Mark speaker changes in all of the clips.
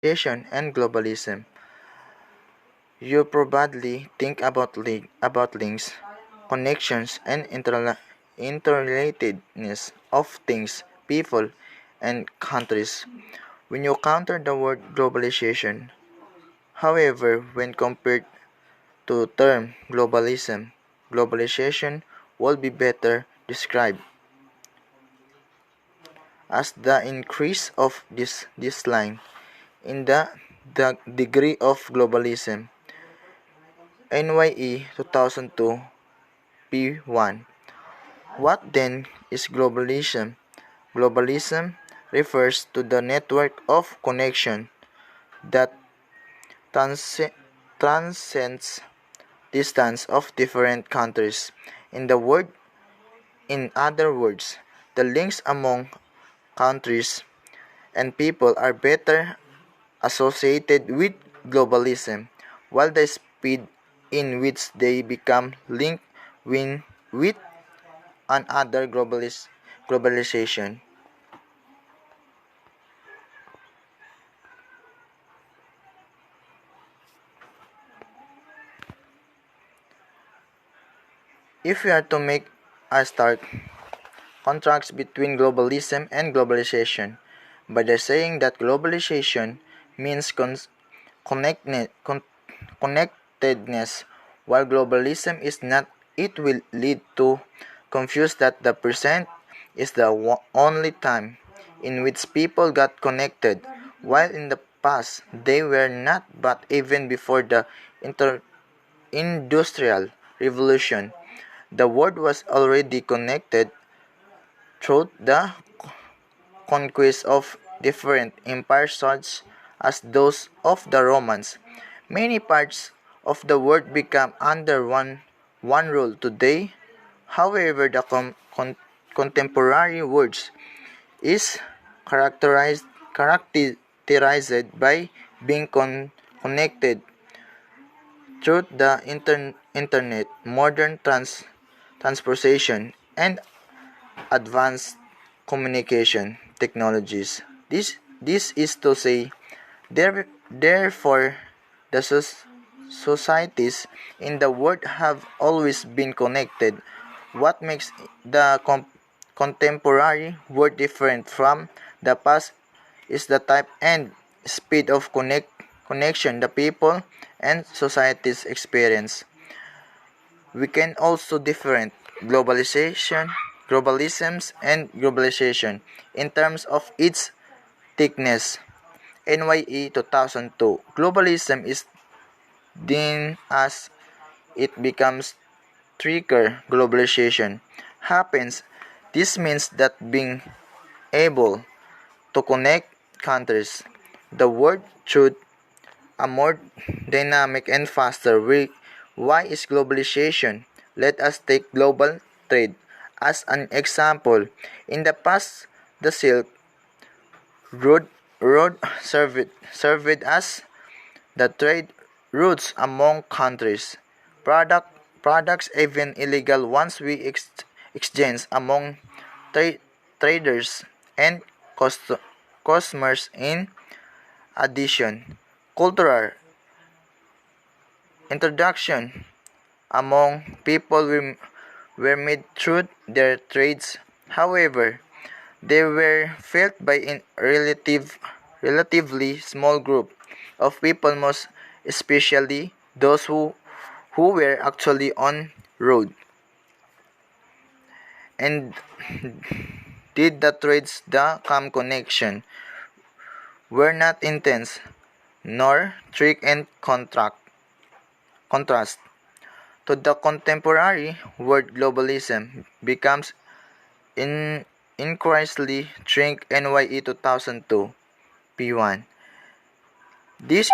Speaker 1: Globalization and globalism. You probably think about links, connections, and interrelatedness of things, people, and countries when you counter the word globalization. However, when compared to term globalism, globalization would be better described as the increase of this line in the degree of globalism. NYE 2002 P1. What then is globalism? Globalism refers to the network of connection that transcends distance of different countries. In the word, in other words, the links among countries and people are better associated with globalism, while the speed in which they become linked with another globalization. If we are to make a stark contrast between globalism and globalization, by the saying that globalization means connectedness, while globalism is not, it will lead to confuse that the present is the only time in which people got connected, while in the past they were not. But even before the industrial revolution, the world was already connected through the conquest of different empires such as those of the Romans. Many parts of the world become under one rule today. However, the contemporary world is characterized by being connected through the internet, modern transportation, and advanced communication technologies. This is to say, therefore, the societies in the world have always been connected. What makes the contemporary world different from the past is the type and speed of connection the people and societies experience. We can also different globalisms and globalization in terms of its thickness. NYE 2002. Globalism is then as it becomes thicker globalization happens. This means that being able to connect countries, the world through a more dynamic and faster way. Why is globalization? Let us take global trade as an example. In the past, the Silk Road served as the trade routes among countries. Products, even illegal ones, we exchange among traders and customers. In addition, cultural introduction among people were made through their trades. However, they were felt by a relatively small group of people, most especially those who were actually on road and did the trades. The calm connection were not intense nor strict and contrast to the contemporary world. Globalism becomes in increasingly shrink. NYE 2002 P1. This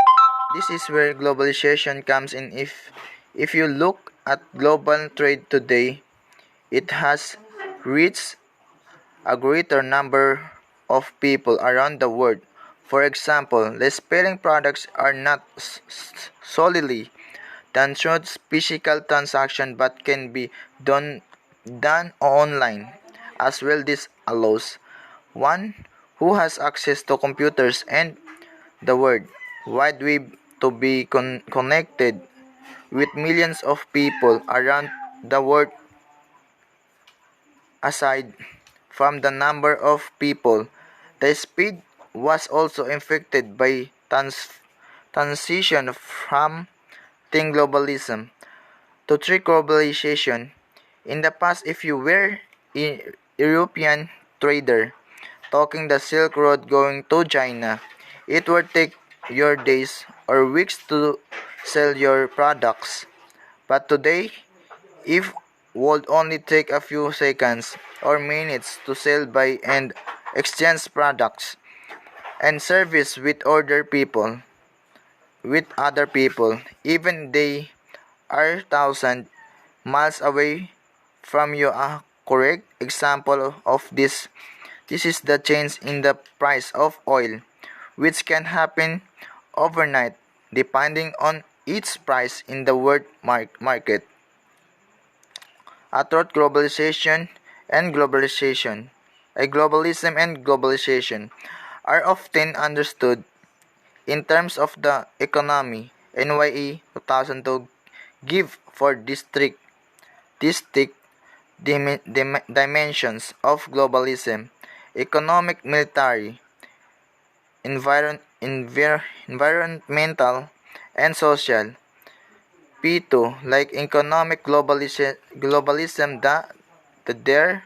Speaker 1: this is where globalization comes in. If you look at global trade today, it has reached a greater number of people around the world. For example, less spelling products are not solely done through physical transaction but can be done online as well. This allows one who has access to computers and the World Wide Web to be connected with millions of people around the world. Aside from the number of people, the speed was also affected by transition from thin globalism to true globalization. In the past, if you were a European trader talking the Silk Road going to China, it would take your days or weeks to sell your products. But today, if would only take a few seconds or minutes to sell, buy, and exchange products and service with other people, even they are thousand miles away from you. A correct example of this is the change in the price of oil, which can happen overnight depending on its price in the world market. Throughout globalism and globalization are often understood in terms of the economy. NYE 2002 give for distinct dimensions of globalism: economic, military, environmental, and social. P2, like economic globalism, there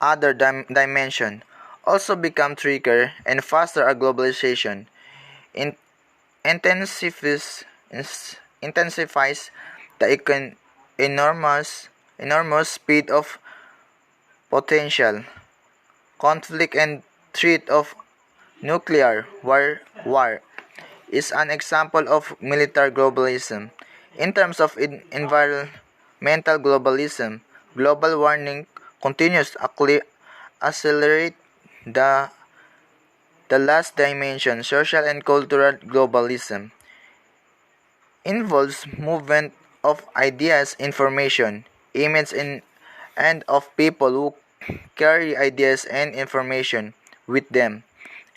Speaker 1: other dimension also become trickier and faster. A globalization in, intensifies intensifies the enormous speed of potential conflict and threat of nuclear war is an example of military globalism. In terms of environmental globalism, global warming continues to accelerate the, the last dimension. Social and cultural globalism involves movement of ideas, information, image, and of people who carry ideas and information with them.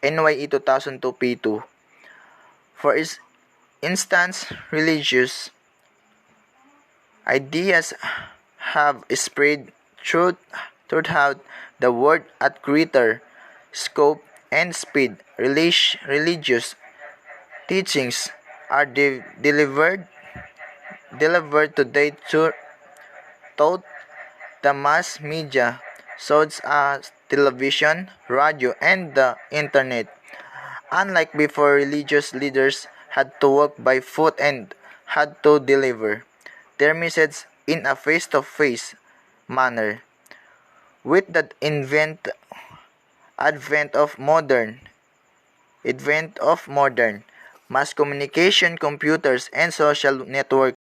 Speaker 1: NYE 2002 P2. For instance, religious ideas have spread throughout the world at greater scope and speed. Religious teachings are delivered today through the mass media, such as television, radio, and the internet. Unlike before, religious leaders had to walk by foot and had to deliver their message in a face-to-face manner. With the advent of modern mass communication, computers, and social network